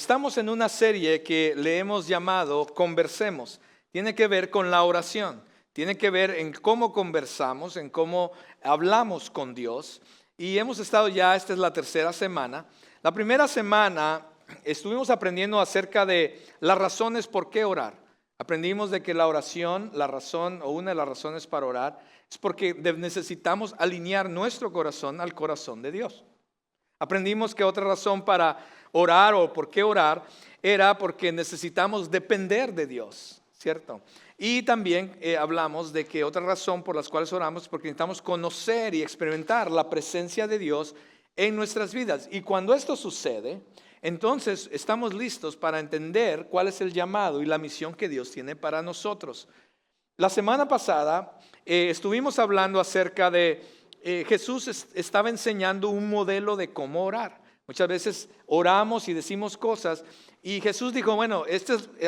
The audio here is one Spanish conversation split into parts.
Estamos en una serie que le hemos llamado Conversemos. Tiene que ver con la oración. Tiene que ver en cómo conversamos, en cómo hablamos con Dios. Y hemos estado ya, esta es la tercera semana. La primera semana estuvimos aprendiendo acerca de las razones por qué orar. Aprendimos de que la oración, la razón o una de las razones para orar es porque necesitamos alinear nuestro corazón al corazón de Dios. Aprendimos que otra razón para orar o por qué orar era porque necesitamos depender de Dios, ¿cierto? Y también hablamos de que otra razón por las cuales oramos es porque necesitamos conocer y experimentar la presencia de Dios en nuestras vidas. Y cuando esto sucede, entonces estamos listos para entender cuál es el llamado y la misión que Dios tiene para nosotros. La semana pasada estuvimos hablando acerca de Jesús estaba enseñando un modelo de cómo orar. Muchas veces oramos y decimos cosas y Jesús dijo, bueno,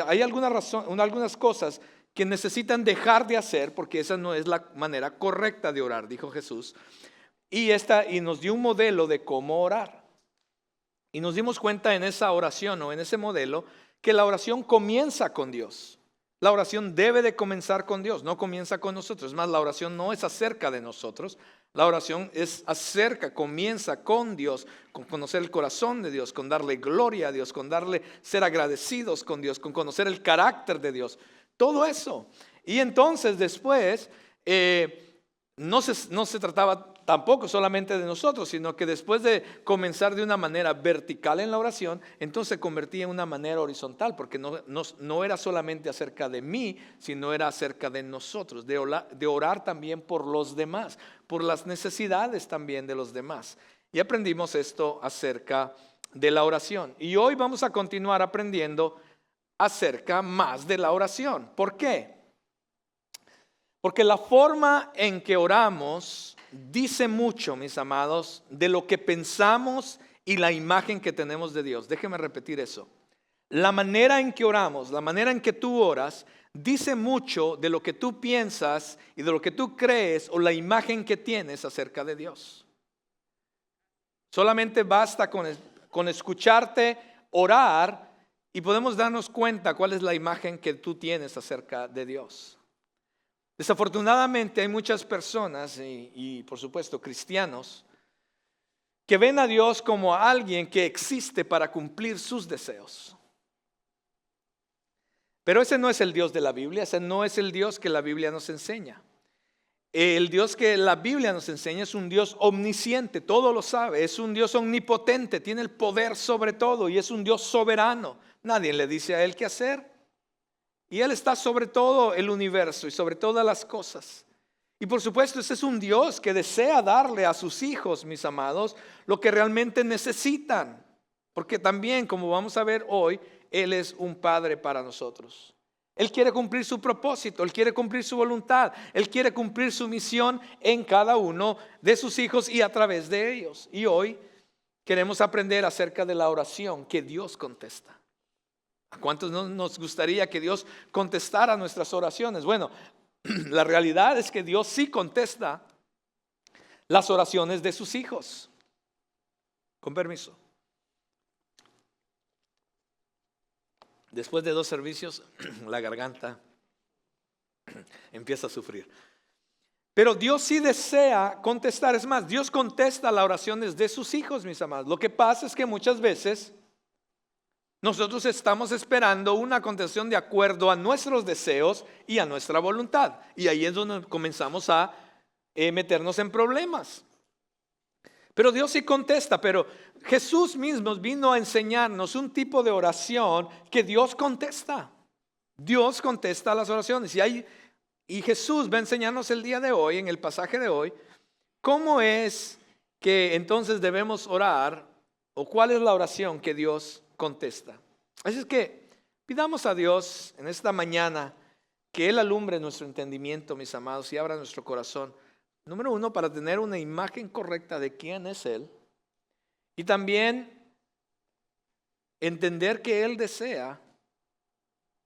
hay algunas cosas que necesitan dejar de hacer porque esa no es la manera correcta de orar, dijo Jesús. Y nos dio un modelo de cómo orar. Y nos dimos cuenta en esa oración o en ese modelo que la oración comienza con Dios. La oración debe de comenzar con Dios, no comienza con nosotros. Es más, la oración no es acerca de nosotros. La oración comienza con Dios, con conocer el corazón de Dios, con darle gloria a Dios, con ser agradecidos con Dios, con conocer el carácter de Dios. Todo eso. Y entonces después no se trataba tampoco solamente de nosotros, sino que después de comenzar de una manera vertical en la oración, entonces se convertía en una manera horizontal, porque no era solamente acerca de mí, sino era acerca de nosotros, de orar también por los demás, por las necesidades también de los demás. Y aprendimos esto acerca de la oración. Y hoy vamos a continuar aprendiendo acerca más de la oración. ¿Por qué? Porque la forma en que oramos dice mucho, mis amados, de lo que pensamos y la imagen que tenemos de Dios. Déjeme repetir eso. La manera en que oramos, la manera en que tú oras, dice mucho de lo que tú piensas y de lo que tú crees o la imagen que tienes acerca de Dios. Solamente basta con escucharte orar y podemos darnos cuenta cuál es la imagen que tú tienes acerca de Dios. Desafortunadamente hay muchas personas y por supuesto cristianos que ven a Dios como alguien que existe para cumplir sus deseos. Pero ese no es el Dios de la Biblia, ese no es el Dios que la Biblia nos enseña. El Dios que la Biblia nos enseña es un Dios omnisciente, todo lo sabe, es un Dios omnipotente, tiene el poder sobre todo y es un Dios soberano. Nadie le dice a él qué hacer. Y Él está sobre todo el universo y sobre todas las cosas. Y por supuesto, ese es un Dios que desea darle a sus hijos, mis amados, lo que realmente necesitan. Porque también, como vamos a ver hoy, Él es un Padre para nosotros. Él quiere cumplir su propósito, Él quiere cumplir su voluntad, Él quiere cumplir su misión en cada uno de sus hijos y a través de ellos. Y hoy queremos aprender acerca de la oración que Dios contesta. ¿A cuántos no nos gustaría que Dios contestara nuestras oraciones? Bueno, la realidad es que Dios sí contesta las oraciones de sus hijos. Con permiso. Después de 2 servicios, la garganta empieza a sufrir. Pero Dios sí desea contestar. Es más, Dios contesta las oraciones de sus hijos, mis amados. Lo que pasa es que muchas veces nosotros estamos esperando una contestación de acuerdo a nuestros deseos y a nuestra voluntad. Y ahí es donde comenzamos a meternos en problemas. Pero Dios sí contesta, pero Jesús mismo vino a enseñarnos un tipo de oración que Dios contesta. Dios contesta las oraciones. Y Jesús va a enseñarnos el día de hoy, en el pasaje de hoy, cómo es que entonces debemos orar o cuál es la oración que Dios contesta. Así es que pidamos a Dios en esta mañana que Él alumbre nuestro entendimiento, mis amados, y abra nuestro corazón. Número 1, para tener una imagen correcta de quién es Él. Y también entender que Él desea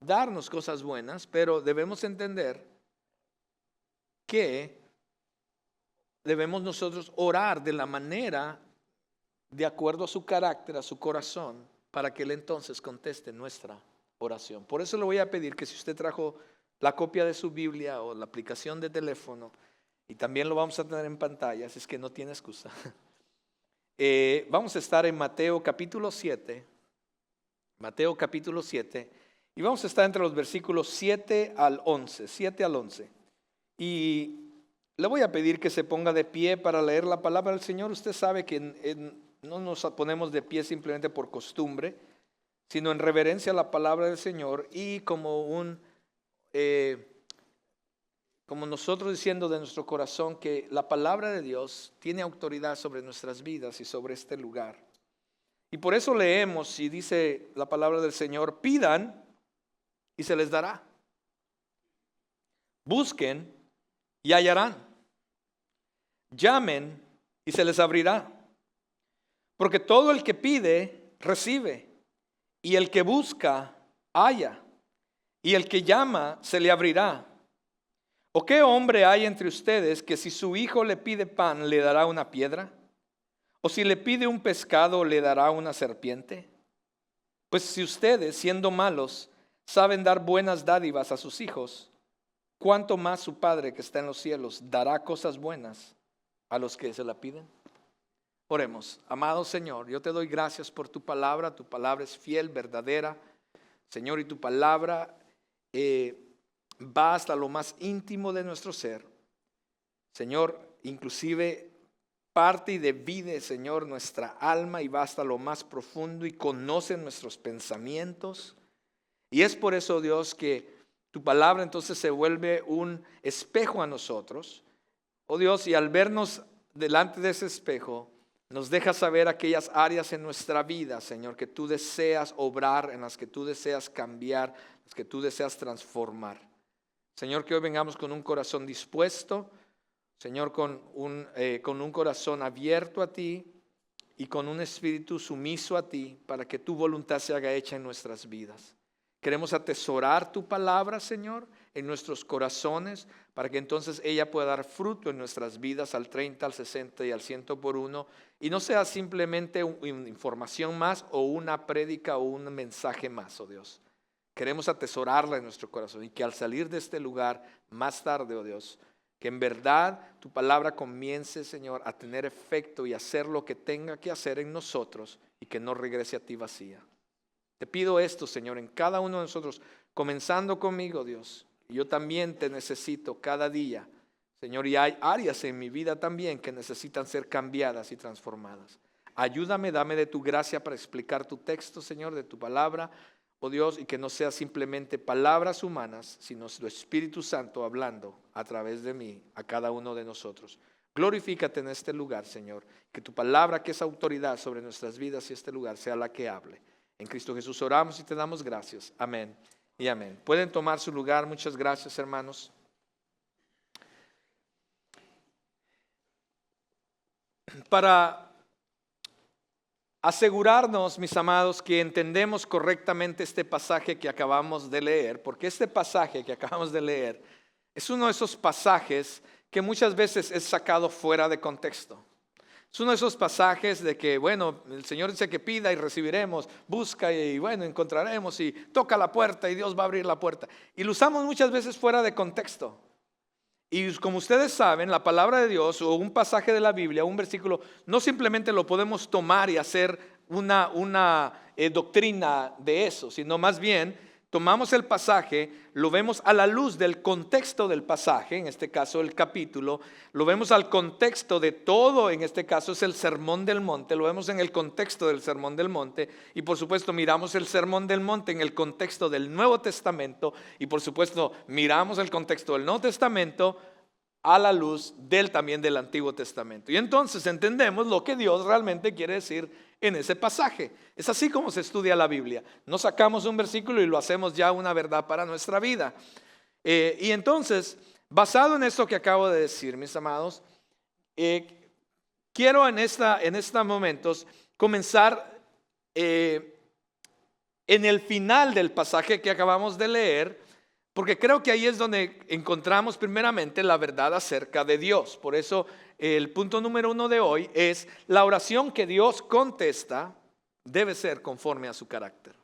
darnos cosas buenas, pero debemos entender que debemos nosotros orar de la manera de acuerdo a su carácter, a su corazón, para que Él entonces conteste nuestra oración. Por eso le voy a pedir que si usted trajo la copia de su Biblia o la aplicación de teléfono, y también lo vamos a tener en pantallas, es que no tiene excusa. Vamos a estar en Mateo capítulo 7, y vamos a estar entre los versículos 7 al 11, Y le voy a pedir que se ponga de pie para leer la palabra del Señor. Usted sabe que no nos ponemos de pie simplemente por costumbre, sino en reverencia a la palabra del Señor y como nosotros diciendo de nuestro corazón que la palabra de Dios tiene autoridad sobre nuestras vidas y sobre este lugar. Y por eso leemos y dice la palabra del Señor: pidan y se les dará. Busquen y hallarán. Llamen y se les abrirá. Porque todo el que pide, recibe. Y el que busca, halla. Y el que llama, se le abrirá. ¿O qué hombre hay entre ustedes que si su hijo le pide pan, le dará una piedra? ¿O si le pide un pescado, le dará una serpiente? Pues si ustedes, siendo malos, saben dar buenas dádivas a sus hijos, ¿cuánto más su Padre que está en los cielos dará cosas buenas a los que se la piden? Oremos. Amado Señor, yo te doy gracias por tu palabra es fiel, verdadera, Señor, y tu palabra va hasta lo más íntimo de nuestro ser. Señor, inclusive parte y divide, Señor, nuestra alma y va hasta lo más profundo y conoce nuestros pensamientos. Y es por eso, Dios, que tu palabra entonces se vuelve un espejo a nosotros. Oh Dios, y al vernos delante de ese espejo, nos deja saber aquellas áreas en nuestra vida, Señor, que tú deseas obrar, en las que tú deseas cambiar, las que tú deseas transformar. Señor, que hoy vengamos con un corazón dispuesto, Señor, con un corazón abierto a ti y con un espíritu sumiso a ti para que tu voluntad se haga hecha en nuestras vidas. Queremos atesorar tu palabra, Señor, en nuestros corazones para que entonces ella pueda dar fruto en nuestras vidas al 30, al 60 y al 100 por uno y no sea simplemente una información más o una prédica o un mensaje más, oh Dios. Queremos atesorarla en nuestro corazón y que al salir de este lugar más tarde, oh Dios, que en verdad tu palabra comience, Señor, a tener efecto y hacer lo que tenga que hacer en nosotros y que no regrese a ti vacía. Te pido esto, Señor, en cada uno de nosotros, comenzando conmigo, Dios. Yo también te necesito cada día, Señor, y hay áreas en mi vida también que necesitan ser cambiadas y transformadas. Ayúdame, dame de tu gracia para explicar tu texto, Señor, de tu palabra, oh Dios, y que no sea simplemente palabras humanas, sino tu Espíritu Santo hablando a través de mí a cada uno de nosotros. Glorifícate en este lugar, Señor, que tu palabra, que es autoridad sobre nuestras vidas y este lugar, sea la que hable. En Cristo Jesús oramos y te damos gracias. Amén y amén. Pueden tomar su lugar. Muchas gracias, hermanos. Para asegurarnos, mis amados, que entendemos correctamente este pasaje que acabamos de leer, porque este pasaje que acabamos de leer es uno de esos pasajes que muchas veces es sacado fuera de contexto. Es uno de esos pasajes de que, bueno, el Señor dice que pida y recibiremos, busca y, bueno, encontraremos y toca la puerta y Dios va a abrir la puerta. Y lo usamos muchas veces fuera de contexto. Y como ustedes saben, la palabra de Dios o un pasaje de la Biblia, un versículo, no simplemente lo podemos tomar y hacer una doctrina de eso, sino más bien tomamos el pasaje, lo vemos a la luz del contexto del pasaje, en este caso el capítulo, lo vemos al contexto de todo, en este caso es el Sermón del Monte, lo vemos en el contexto del Sermón del Monte y por supuesto miramos el Sermón del Monte en el contexto del Nuevo Testamento y por supuesto miramos el contexto del Nuevo Testamento a la luz también del Antiguo Testamento. Y entonces entendemos lo que Dios realmente quiere decir en ese pasaje. Es así como se estudia la Biblia. No sacamos un versículo y lo hacemos ya una verdad para nuestra vida. Y entonces, basado en esto que acabo de decir, mis amados, quiero en estos momentos comenzar en el final del pasaje que acabamos de leer, porque creo que ahí es donde encontramos primeramente la verdad acerca de Dios. Por eso el punto número 1 de hoy es la oración que Dios contesta debe ser conforme a su carácter.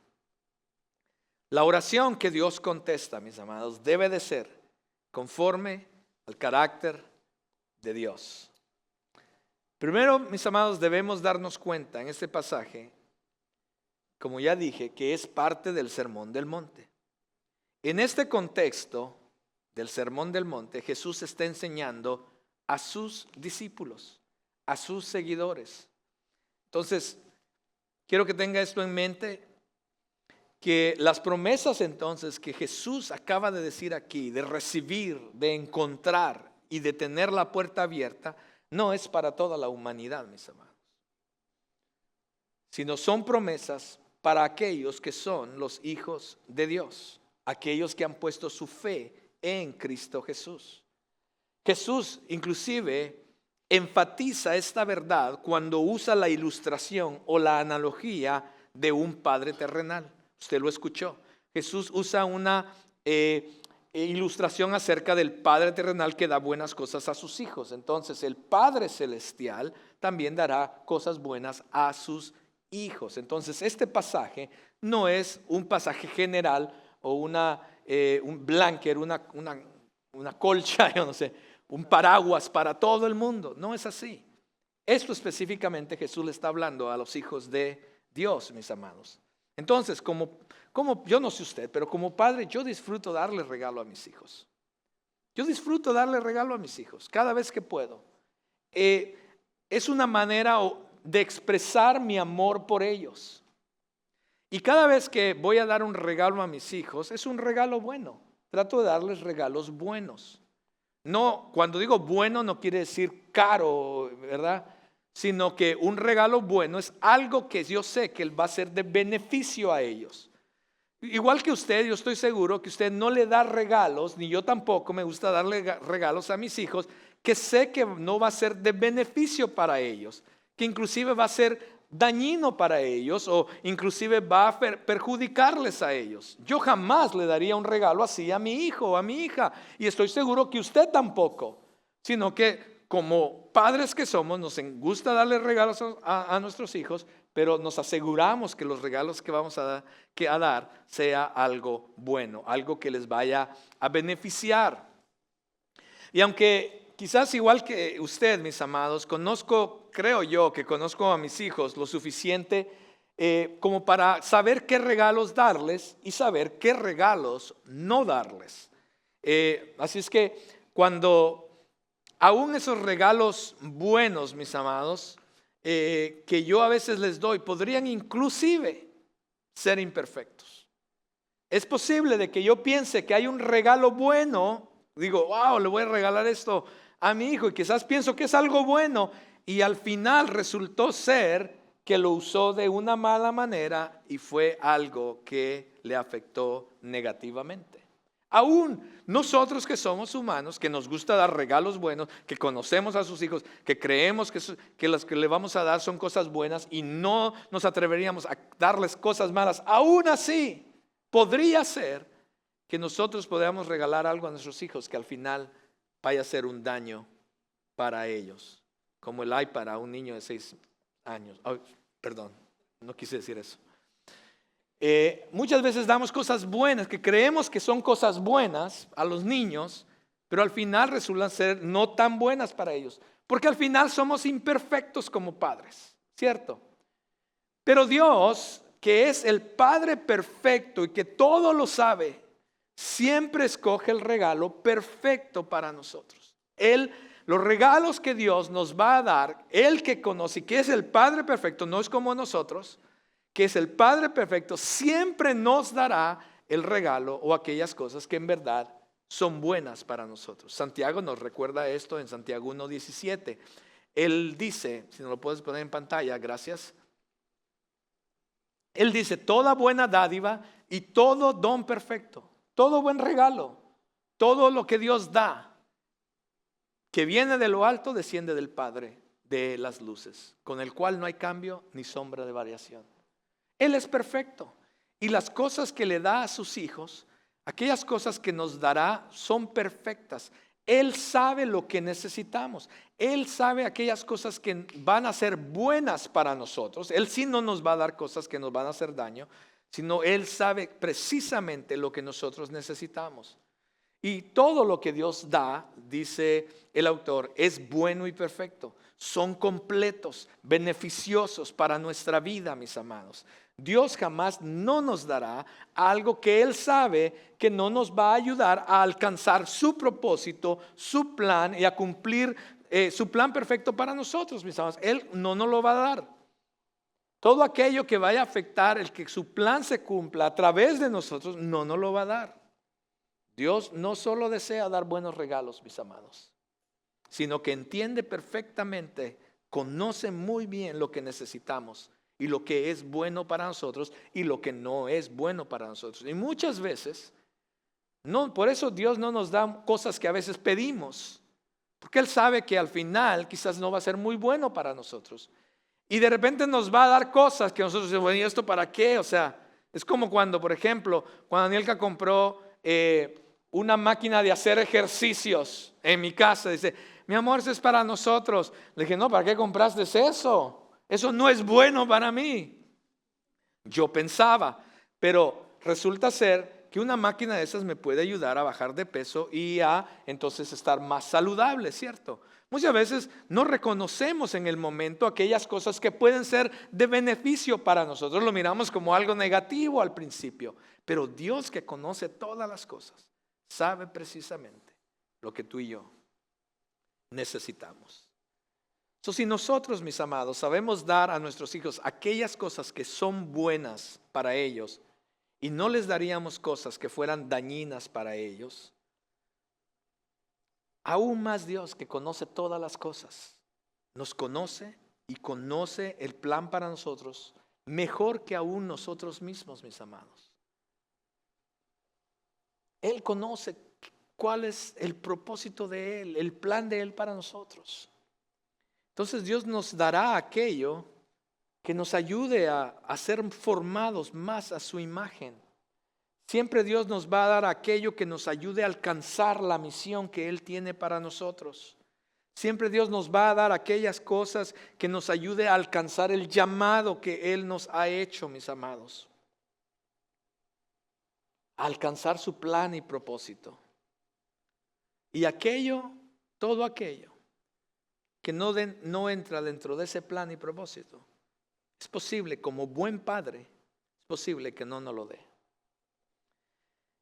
La oración que Dios contesta, mis amados, debe de ser conforme al carácter de Dios. Primero, mis amados, debemos darnos cuenta en este pasaje, como ya dije, que es parte del Sermón del Monte. En este contexto del Sermón del Monte, Jesús está enseñando a sus discípulos, a sus seguidores. Entonces, quiero que tenga esto en mente, que las promesas entonces que Jesús acaba de decir aquí, de recibir, de encontrar y de tener la puerta abierta, no es para toda la humanidad, mis amados, sino son promesas para aquellos que son los hijos de Dios, aquellos que han puesto su fe en Cristo Jesús. Jesús inclusive enfatiza esta verdad cuando usa la ilustración o la analogía de un padre terrenal. Usted lo escuchó. Jesús usa una ilustración acerca del Padre terrenal que da buenas cosas a sus hijos. Entonces el Padre celestial también dará cosas buenas a sus hijos. Entonces este pasaje no es un pasaje general o un blanket, una colcha, yo no sé, un paraguas para todo el mundo. No es así. Esto específicamente Jesús le está hablando a los hijos de Dios, mis amados. Entonces, como yo no sé usted, pero como padre yo disfruto darle regalo a mis hijos. Yo disfruto darle regalo a mis hijos cada vez que puedo. Es una manera de expresar mi amor por ellos. Y cada vez que voy a dar un regalo a mis hijos, es un regalo bueno. Trato de darles regalos buenos. No, cuando digo bueno no quiere decir caro, ¿verdad? Sino que un regalo bueno es algo que yo sé que va a ser de beneficio a ellos. Igual que usted, yo estoy seguro que usted no le da regalos, ni yo tampoco me gusta darle regalos a mis hijos, que sé que no va a ser de beneficio para ellos, que inclusive va a ser dañino para ellos o inclusive va a perjudicarles a ellos. Yo jamás le daría un regalo así a mi hijo o a mi hija, y estoy seguro que usted tampoco, sino que como padres que somos, nos gusta darle regalos a nuestros hijos, pero nos aseguramos que los regalos que vamos a dar sea algo bueno, algo que les vaya a beneficiar. Y aunque quizás igual que usted, mis amados, creo yo que conozco a mis hijos lo suficiente como para saber qué regalos darles y saber qué regalos no darles. Así es que cuando aún esos regalos buenos, mis amados, que yo a veces les doy, podrían inclusive ser imperfectos. Es posible de que yo piense que hay un regalo bueno, digo, wow, le voy a regalar esto a mi hijo, y quizás pienso que es algo bueno, y al final resultó ser que lo usó de una mala manera y fue algo que le afectó negativamente. Aún nosotros que somos humanos, que nos gusta dar regalos buenos, que conocemos a sus hijos, que creemos que las que le vamos a dar son cosas buenas y no nos atreveríamos a darles cosas malas, aún así podría ser que nosotros podamos regalar algo a nuestros hijos que al final vaya a ser un daño para ellos, como el iPad a un niño de 6 años. Oh, perdón, no quise decir eso. Muchas veces damos cosas buenas que creemos que son cosas buenas a los niños, pero al final resultan ser no tan buenas para ellos, porque al final somos imperfectos como padres, ¿cierto? Pero Dios, que es el Padre perfecto y que todo lo sabe, siempre escoge el regalo perfecto para nosotros. Los regalos que Dios nos va a dar, Él que conoce, que es el Padre perfecto, no es como nosotros, que es el Padre perfecto, siempre nos dará el regalo o aquellas cosas que en verdad son buenas para nosotros. Santiago nos recuerda esto en Santiago 1:17. Él dice, si no lo puedes poner en pantalla, gracias. Él dice, toda buena dádiva y todo don perfecto, todo buen regalo, todo lo que Dios da, que viene de lo alto, desciende del Padre de las luces, con el cual no hay cambio ni sombra de variación. Él es perfecto y las cosas que le da a sus hijos, aquellas cosas que nos dará son perfectas. Él sabe lo que necesitamos. Él sabe aquellas cosas que van a ser buenas para nosotros. Él sí no nos va a dar cosas que nos van a hacer daño, sino Él sabe precisamente lo que nosotros necesitamos. Y todo lo que Dios da, dice el autor, es bueno y perfecto. Son completos, beneficiosos para nuestra vida, mis amados. Dios jamás no nos dará algo que Él sabe que no nos va a ayudar a alcanzar su propósito, su plan y a cumplir su plan perfecto para nosotros, mis amados. Él no nos lo va a dar. Todo aquello que vaya a afectar el que su plan se cumpla a través de nosotros, no nos lo va a dar. Dios no solo desea dar buenos regalos, mis amados, sino que entiende perfectamente, conoce muy bien lo que necesitamos y lo que es bueno para nosotros y lo que no es bueno para nosotros. Y muchas veces, por eso Dios no nos da cosas que a veces pedimos, porque Él sabe que al final quizás no va a ser muy bueno para nosotros. Y de repente nos va a dar cosas que nosotros decimos, bueno, ¿y esto para qué? O sea, es como cuando, por ejemplo, cuando Danielka compró una máquina de hacer ejercicios en mi casa. Dice, mi amor, eso es para nosotros. Le dije, no, ¿para qué compraste eso? Eso no es bueno para mí. Yo pensaba, pero resulta ser que una máquina de esas me puede ayudar a bajar de peso y a entonces estar más saludable, ¿cierto? Muchas veces no reconocemos en el momento aquellas cosas que pueden ser de beneficio para nosotros. Lo miramos como algo negativo al principio, pero Dios, que conoce todas las cosas, sabe precisamente lo que tú y yo necesitamos. Si nosotros, mis amados, sabemos dar a nuestros hijos aquellas cosas que son buenas para ellos y no les daríamos cosas que fueran dañinas para ellos, aún más Dios, que conoce todas las cosas, nos conoce y conoce el plan para nosotros mejor que aún nosotros mismos, mis amados. Él conoce cuál es el propósito de Él, el plan de Él para nosotros. Entonces Dios nos dará aquello que nos ayude a ser formados más a su imagen. Siempre Dios nos va a dar aquello que nos ayude a alcanzar la misión que Él tiene para nosotros. Siempre Dios nos va a dar aquellas cosas que nos ayude a alcanzar el llamado que Él nos ha hecho, mis amados. A alcanzar su plan y propósito. Y aquello, todo aquello que no entra dentro de ese plan y propósito, es posible, como buen padre, es posible que no nos lo dé.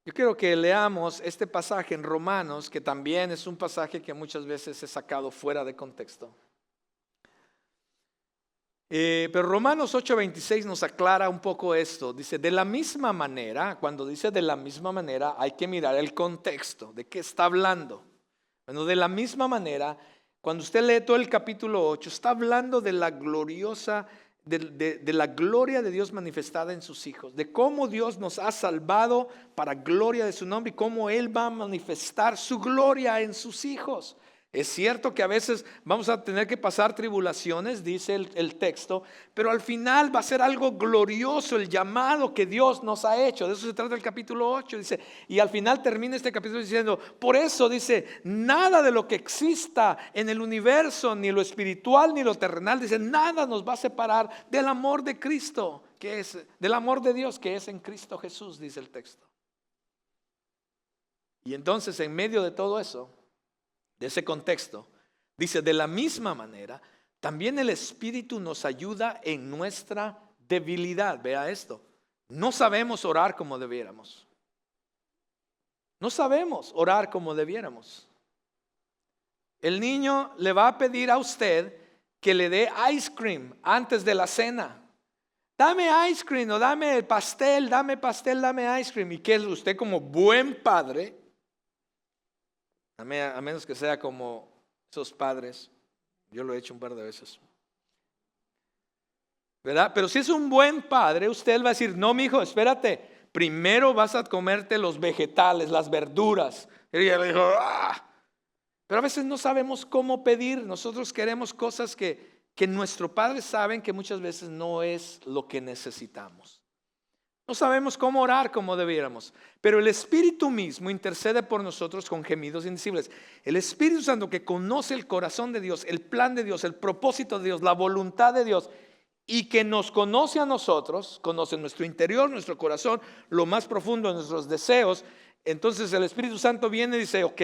Yo quiero que leamos este pasaje en Romanos, que también es un pasaje que muchas veces es sacado fuera de contexto. Pero Romanos 8:26 nos aclara un poco esto. Dice, de la misma manera, cuando dice de la misma manera, hay que mirar el contexto, de qué está hablando. Bueno, de la misma manera, cuando usted lee todo el capítulo 8, está hablando de la gloriosa, de la gloria de Dios manifestada en sus hijos, de cómo Dios nos ha salvado para gloria de su nombre y cómo Él va a manifestar su gloria en sus hijos. Es cierto que a veces vamos a tener que pasar tribulaciones, dice el texto, pero al final va a ser algo glorioso el llamado que Dios nos ha hecho. De eso se trata el capítulo 8, dice, y al final termina este capítulo diciendo, por eso dice, nada de lo que exista en el universo, ni lo espiritual ni lo terrenal, dice, nada nos va a separar del amor de Cristo, que es del amor de Dios que es en Cristo Jesús, dice el texto. Y entonces en medio de todo eso, de ese contexto, dice, de la misma manera, también el Espíritu nos ayuda en nuestra debilidad. Vea esto, no sabemos orar como debiéramos. No sabemos orar como debiéramos. El niño le va a pedir a usted que le dé ice cream antes de la cena. Dame ice cream o dame pastel, dame ice cream. ¿Y qué es usted como buen padre? A menos que sea como esos padres, yo lo he hecho un par de veces, ¿verdad? Pero si es un buen padre, usted va a decir, no, mijo, espérate, primero vas a comerte los vegetales, las verduras. Y ella le dijo, ¡ah! Pero a veces no sabemos cómo pedir. Nosotros queremos cosas que nuestros padres saben que muchas veces no es lo que necesitamos. No sabemos cómo orar como debiéramos, pero el Espíritu mismo intercede por nosotros con gemidos indecibles. El Espíritu Santo, que conoce el corazón de Dios, el plan de Dios, el propósito de Dios, la voluntad de Dios, y que nos conoce a nosotros, conoce nuestro interior, nuestro corazón, lo más profundo de nuestros deseos. Entonces el Espíritu Santo viene y dice, ok,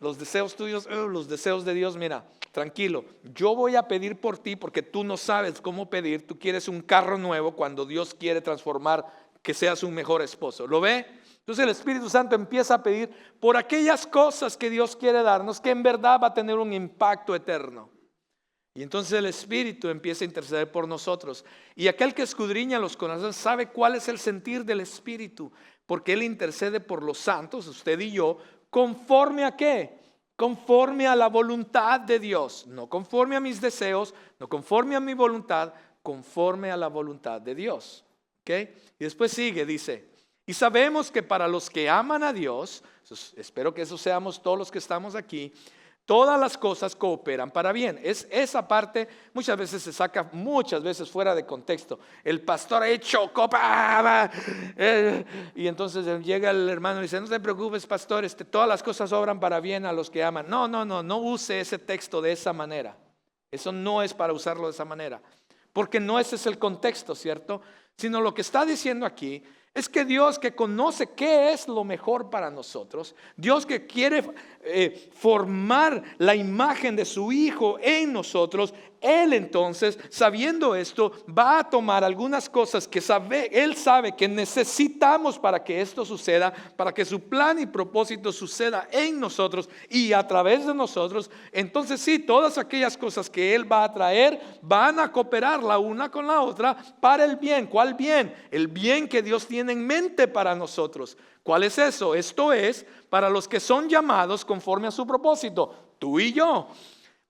los deseos tuyos, los deseos de Dios, mira, tranquilo, yo voy a pedir por ti porque tú no sabes cómo pedir. Tú quieres un carro nuevo cuando Dios quiere transformar, que seas un mejor esposo. ¿Lo ve? Entonces el Espíritu Santo empieza a pedir por aquellas cosas que Dios quiere darnos, que en verdad va a tener un impacto eterno. Y entonces el Espíritu empieza a interceder por nosotros. Y aquel que escudriña los corazones sabe cuál es el sentir del Espíritu, porque Él intercede por los santos, usted y yo, ¿conforme a qué? Conforme a la voluntad de Dios. No conforme a mis deseos, no conforme a mi voluntad, conforme a la voluntad de Dios. ¿Okay? Y después sigue, dice, y sabemos que para los que aman a Dios, espero que eso seamos todos los que estamos aquí, todas las cosas cooperan para bien. Esa parte muchas veces se saca muchas veces fuera de contexto. El pastor ha hecho copa, y entonces llega el hermano y dice, no te preocupes, pastor, todas las cosas obran para bien a los que aman. No use ese texto de esa manera. Eso no es para usarlo de esa manera, porque no ese es el contexto, ¿cierto? Sino lo que está diciendo aquí es que Dios, que conoce qué es lo mejor para nosotros, Dios que quiere formar la imagen de su Hijo en nosotros, Él entonces, sabiendo esto, va a tomar algunas cosas que Él sabe que necesitamos para que esto suceda, para que su plan y propósito suceda en nosotros y a través de nosotros. Entonces sí, todas aquellas cosas que Él va a traer van a cooperar la una con la otra para el bien. ¿Cuál bien? El bien que Dios tiene en mente para nosotros. ¿Cuál es eso? Esto es para los que son llamados conforme a su propósito, tú y yo.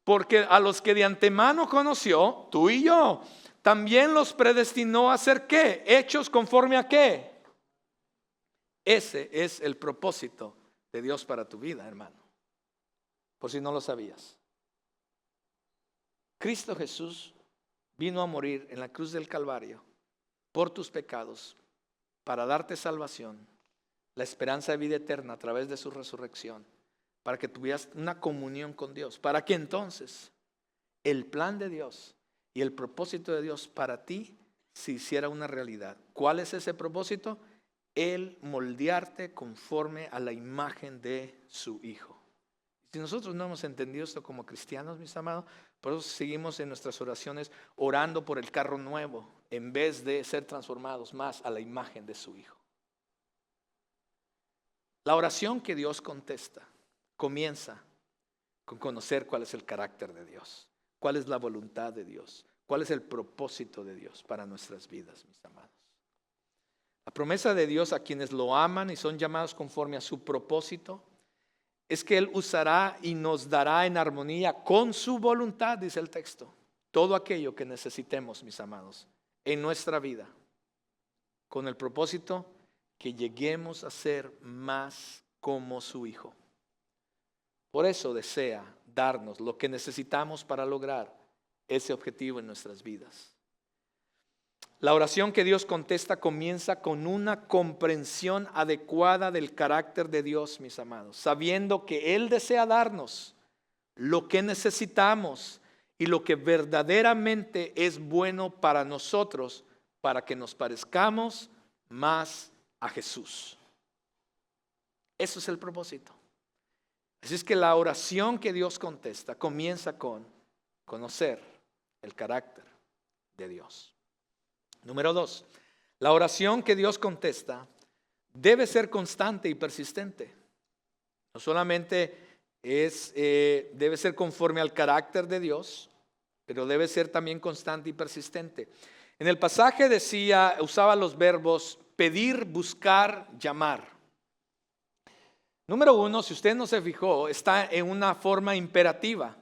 Porque a los que de antemano conoció, tú y yo, también los predestinó a ser ¿qué? Hechos conforme a ¿qué? Ese es el propósito de Dios para tu vida, hermano. Por si no lo sabías. Cristo Jesús vino a morir en la cruz del Calvario por tus pecados para darte salvación, la esperanza de vida eterna a través de su resurrección, para que tuvieras una comunión con Dios, para que entonces el plan de Dios y el propósito de Dios para ti se hiciera una realidad. ¿Cuál es ese propósito? El moldearte conforme a la imagen de su Hijo. Si nosotros no hemos entendido esto como cristianos, mis amados, por eso seguimos en nuestras oraciones orando por el carro nuevo, en vez de ser transformados más a la imagen de su Hijo. La oración que Dios contesta comienza con conocer cuál es el carácter de Dios, cuál es la voluntad de Dios, cuál es el propósito de Dios para nuestras vidas, mis amados. La promesa de Dios a quienes lo aman y son llamados conforme a su propósito es que Él usará y nos dará en armonía con su voluntad, dice el texto, todo aquello que necesitemos, mis amados, en nuestra vida, con el propósito que lleguemos a ser más como su Hijo. Por eso desea darnos lo que necesitamos para lograr ese objetivo en nuestras vidas. La oración que Dios contesta comienza con una comprensión adecuada del carácter de Dios, mis amados, sabiendo que Él desea darnos lo que necesitamos y lo que verdaderamente es bueno para nosotros, para que nos parezcamos más a Jesús. Eso es el propósito. Así es que la oración que Dios contesta comienza con conocer el carácter de Dios. Número 2, la oración que Dios contesta debe ser constante y persistente. No solamente debe ser conforme al carácter de Dios, pero debe ser también constante y persistente. En el pasaje usaba los verbos pedir, buscar, llamar. Número 1, si usted no se fijó, está en una forma imperativa,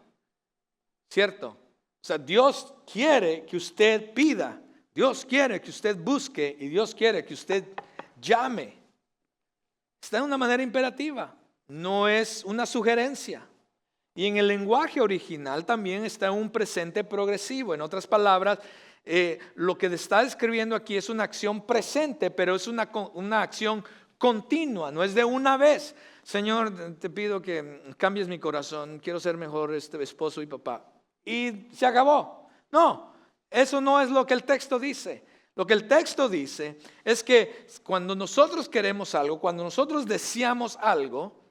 ¿cierto? O sea, Dios quiere que usted pida, Dios quiere que usted busque y Dios quiere que usted llame. Está de una manera imperativa, no es una sugerencia. Y en el lenguaje original también está un presente progresivo. En otras palabras, lo que está describiendo aquí es una acción presente, pero es una acción continua, no es de una vez. Señor, te pido que cambies mi corazón, quiero ser mejor esposo y papá. Y se acabó. No, eso no es lo que el texto dice. Lo que el texto dice es que cuando nosotros queremos algo, cuando nosotros deseamos algo,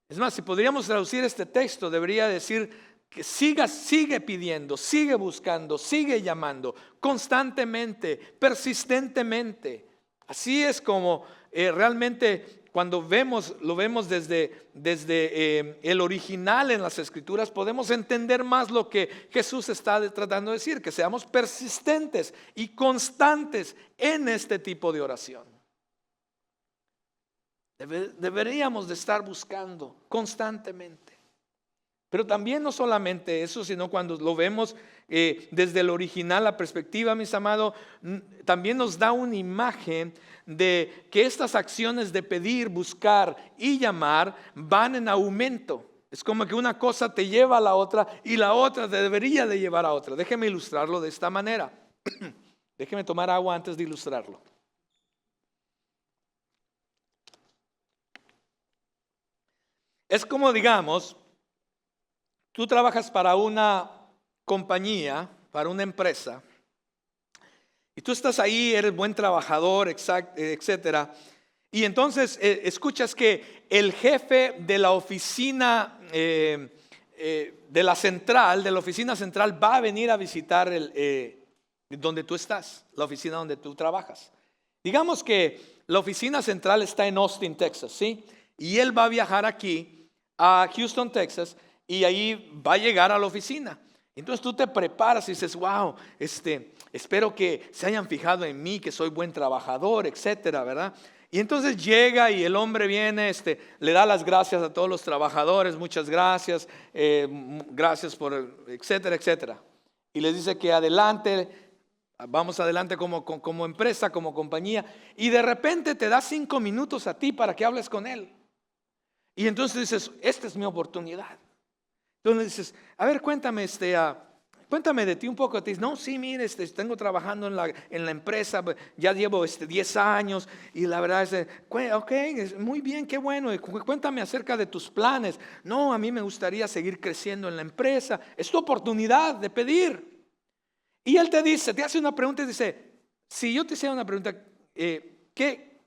es más, si podríamos traducir este texto, debería decir que sigue pidiendo, sigue buscando, sigue llamando, constantemente, persistentemente. Así es como realmente cuando lo vemos desde el original en las Escrituras, podemos entender más lo que Jesús está tratando de decir, que seamos persistentes y constantes en este tipo de oración. Deberíamos de estar buscando constantemente. Pero también no solamente eso, sino cuando lo vemos desde el original, la perspectiva, mis amados, también nos da una imagen de que estas acciones de pedir, buscar y llamar van en aumento. Es como que una cosa te lleva a la otra y la otra te debería de llevar a otra. Déjeme ilustrarlo de esta manera. Déjeme tomar agua antes de ilustrarlo. Es como, digamos, tú trabajas para una compañía, para una empresa, y tú estás ahí, eres buen trabajador, etcétera. Y entonces escuchas que el jefe de la oficina, de la oficina central va a venir a visitar donde tú estás, la oficina donde tú trabajas. Digamos que la oficina central está en Austin, Texas, ¿sí? Y él va a viajar aquí a Houston, Texas, y ahí va a llegar a la oficina. Entonces tú te preparas y dices, wow, espero que se hayan fijado en mí, que soy buen trabajador, etcétera, ¿verdad? Y entonces llega y el hombre viene, le da las gracias a todos los trabajadores, muchas gracias, gracias por, etcétera, etcétera. Y les dice que adelante, vamos adelante como empresa, como compañía. Y de repente te da 5 minutos a ti para que hables con él. Y entonces dices, esta es mi oportunidad. Entonces dices, a ver, cuéntame, cuéntame de ti un poco. Te dices, no, sí, mire, tengo trabajando en la empresa, ya llevo 10 años y la verdad es, ok, muy bien, qué bueno. Cuéntame acerca de tus planes. No, a mí me gustaría seguir creciendo en la empresa. Es tu oportunidad de pedir. Y él te dice, te hace una pregunta y dice, si yo te hiciera una pregunta, ¿qué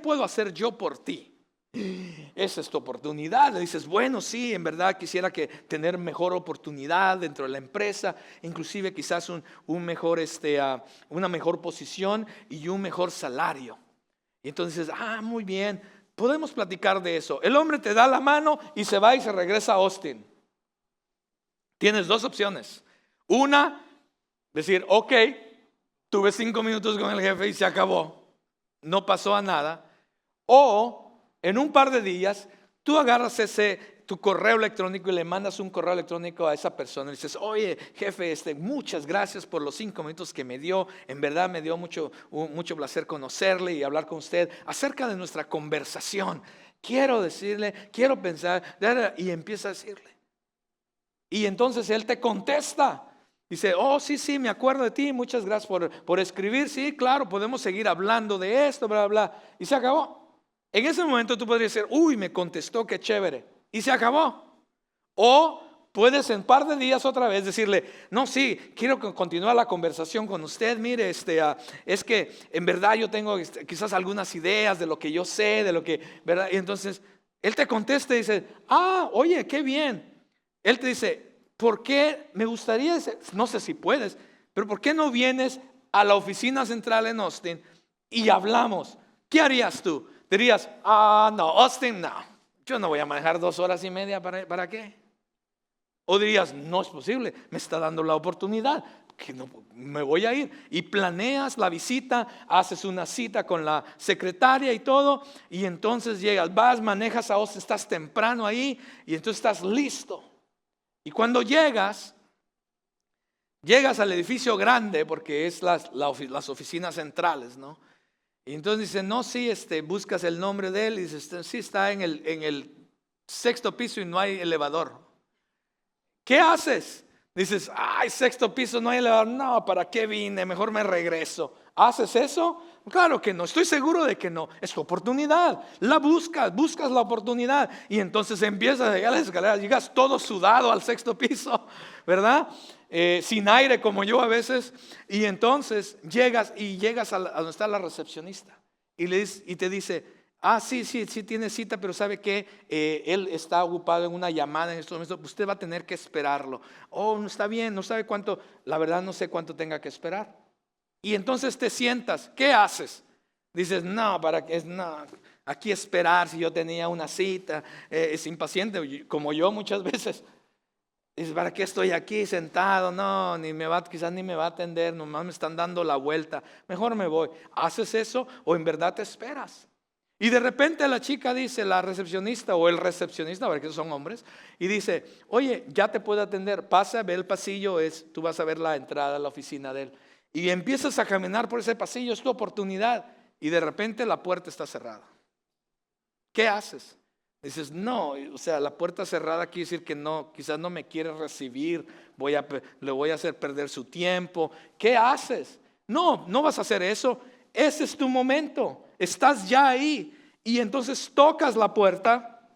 puedo hacer yo por ti? Esa es tu oportunidad. Le dices, bueno, sí, en verdad quisiera tener mejor oportunidad dentro de la empresa, inclusive quizás una mejor posición y un mejor salario. Y entonces dices, muy bien, podemos platicar de eso. El hombre te da la mano y se va y se regresa a Austin. Tienes 2 opciones. Una, decir, ok, tuve 5 minutos con el jefe y se acabó, no pasó a nada. O en un par de días, tú agarras tu correo electrónico y le mandas un correo electrónico a esa persona y dices, oye, jefe, muchas gracias por los 5 minutos que me dio. En verdad me dio mucho placer conocerle y hablar con usted acerca de nuestra conversación. Quiero decirle, quiero pensar, y empieza a decirle. Y entonces él te contesta. Dice, sí, me acuerdo de ti, muchas gracias por escribir. Sí, claro, podemos seguir hablando de esto, bla, bla, bla. Y se acabó. En ese momento tú podrías decir, me contestó, qué chévere. Y se acabó. O puedes en un par de días otra vez decirle, no, sí, quiero continuar la conversación con usted. Mire, es que en verdad yo tengo quizás algunas ideas de lo que yo sé, de lo que, ¿verdad? Y entonces él te contesta y dice, oye, qué bien. Él te dice, ¿por qué me gustaría, no sé si puedes, pero ¿por qué no vienes a la oficina central en Austin y hablamos? ¿Qué harías tú? Dirías, no, Austin, no, yo no voy a manejar 2 horas y media, ¿para qué? O dirías, no es posible, me está dando la oportunidad, que no, me voy a ir. Y planeas la visita, haces una cita con la secretaria y todo, y entonces llegas, vas, manejas a Austin, estás temprano ahí, y entonces estás listo. Y cuando llegas al edificio grande, porque es las oficinas centrales, ¿no? Y entonces dice, no, sí, buscas el nombre de él y dices, sí, está en el 6º piso y no hay elevador. ¿Qué haces? Dices, ay, sexto piso, no hay elevador. No, ¿para qué vine? Mejor me regreso. ¿Haces eso? Claro que no, estoy seguro de que no. Es tu oportunidad, la buscas la oportunidad. Y entonces empiezas a llegar a las escaleras, llegas todo sudado al sexto piso, ¿verdad? Sin aire como yo a veces. Y entonces llegas a donde está la recepcionista. Y te dice, sí, tiene cita, pero ¿sabe qué? Él está ocupado en una llamada en estos momentos. Usted va a tener que esperarlo. Oh, no está bien, no sabe cuánto. La verdad no sé cuánto tenga que esperar. Y entonces te sientas. ¿Qué haces? Dices, no, ¿para qué? No, aquí esperar si yo tenía una cita. Es impaciente, como yo muchas veces. Dices, ¿para qué estoy aquí sentado? No, quizás ni me va a atender. Nomás me están dando la vuelta. Mejor me voy. ¿Haces eso o en verdad te esperas? Y de repente la chica dice, la recepcionista o el recepcionista, porque son hombres, y dice, oye, ya te puedo atender, pasa, ve el pasillo, tú vas a ver la entrada a la oficina de él. Y empiezas a caminar por ese pasillo, es tu oportunidad, y de repente la puerta está cerrada. ¿Qué haces? Dices, no, o sea, la puerta cerrada quiere decir que no, quizás no me quiere recibir, le voy a hacer perder su tiempo. ¿Qué haces? No vas a hacer eso. Ese es tu momento, estás ya ahí. Y entonces tocas la puerta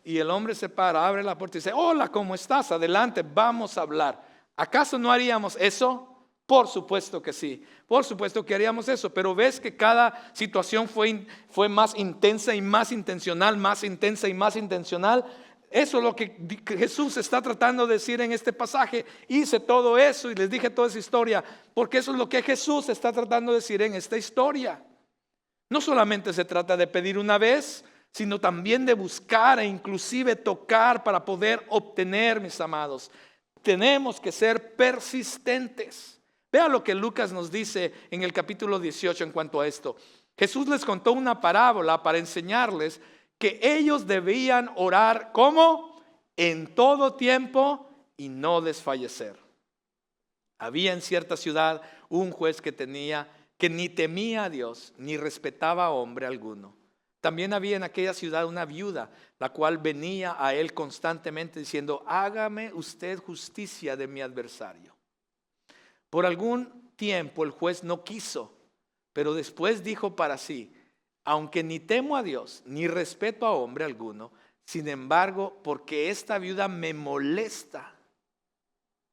y el hombre se para, abre la puerta y dice, hola, ¿cómo estás? Adelante, vamos a hablar. ¿Acaso no haríamos eso? Por supuesto que sí, por supuesto que haríamos eso, pero ves que cada situación fue más intensa y más intencional, más intensa y más intencional. Eso es lo que Jesús está tratando de decir en este pasaje. Hice todo eso y les dije toda esa historia, porque eso es lo que Jesús está tratando de decir en esta historia. No solamente se trata de pedir una vez, sino también de buscar e inclusive tocar para poder obtener, mis amados. Tenemos que ser persistentes. Vea lo que Lucas nos dice en el capítulo 18 en cuanto a esto. Jesús les contó una parábola para enseñarles que ellos debían orar, ¿cómo? En todo tiempo y no desfallecer. Había en cierta ciudad un juez que ni temía a Dios, ni respetaba a hombre alguno. También había en aquella ciudad una viuda, la cual venía a él constantemente diciendo, hágame usted justicia de mi adversario. Por algún tiempo el juez no quiso, pero después dijo para sí, aunque ni temo a Dios, ni respeto a hombre alguno, sin embargo, porque esta viuda me molesta.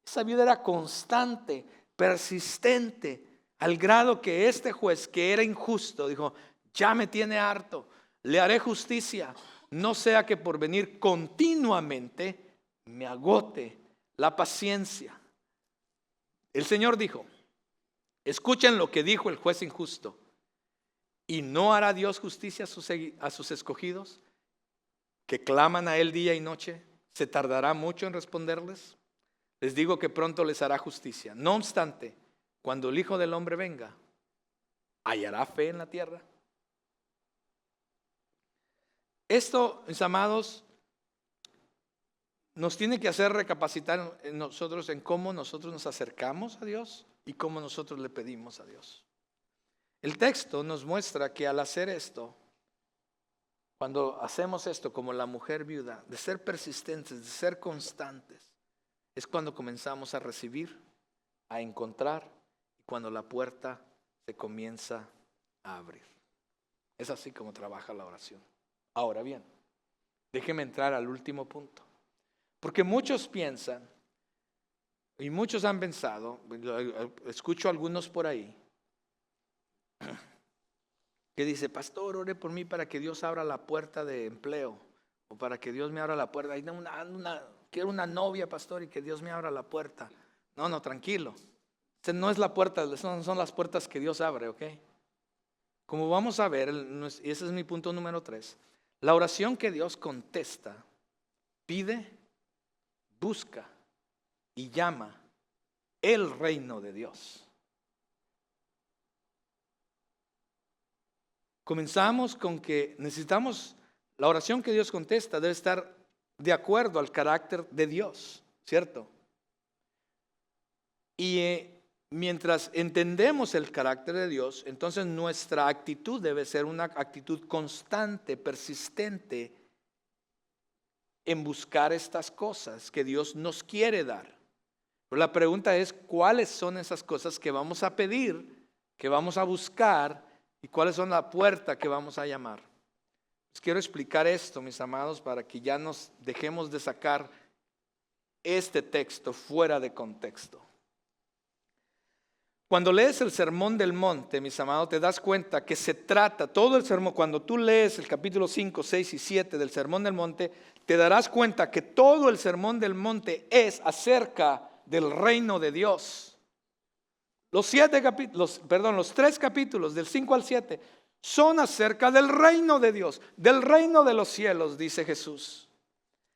Esa viuda era constante, persistente, al grado que este juez, que era injusto, dijo, ya me tiene harto, le haré justicia, no sea que por venir continuamente me agote la paciencia. El Señor dijo, escuchen lo que dijo el juez injusto. ¿Y no hará Dios justicia a sus escogidos, que claman a Él día y noche? ¿Se tardará mucho en responderles? Les digo que pronto les hará justicia. No obstante, cuando el Hijo del Hombre venga, ¿hallará fe en la tierra? Esto, mis amados, nos tiene que hacer recapacitar en nosotros en cómo nosotros nos acercamos a Dios y cómo nosotros le pedimos a Dios. El texto nos muestra que al hacer esto, cuando hacemos esto como la mujer viuda, de ser persistentes, de ser constantes, es cuando comenzamos a recibir, a encontrar y cuando la puerta se comienza a abrir. Es así como trabaja la oración. Ahora bien, déjeme entrar al último punto. Porque muchos piensan, y muchos han pensado, escucho a algunos por ahí, que dice, pastor, ore por mí para que Dios abra la puerta de empleo, o para que Dios me abra la puerta. Quiero una novia, pastor, y que Dios me abra la puerta. No, tranquilo. Esa no es la puerta, son las puertas que Dios abre, ¿ok? Como vamos a ver, y ese es mi punto número 3, la oración que Dios contesta, pide, busca y llama el reino de Dios. Comenzamos con que necesitamos, la oración que Dios contesta debe estar de acuerdo al carácter de Dios, ¿cierto? Y mientras entendemos el carácter de Dios, entonces nuestra actitud debe ser una actitud constante, persistente en buscar estas cosas que Dios nos quiere dar. Pero la pregunta es, ¿cuáles son esas cosas que vamos a pedir, que vamos a buscar y cuáles son la puerta que vamos a llamar? Les quiero explicar esto, mis amados, para que ya nos dejemos de sacar este texto fuera de contexto. Cuando lees el Sermón del Monte, mis amados, te das cuenta que se trata, todo el sermón, cuando tú lees el capítulo 5, 6 y 7 del Sermón del Monte, te darás cuenta que todo el Sermón del Monte es acerca del reino de Dios. Los 3 capítulos, del 5 al 7, son acerca del reino de Dios, del reino de los cielos, dice Jesús.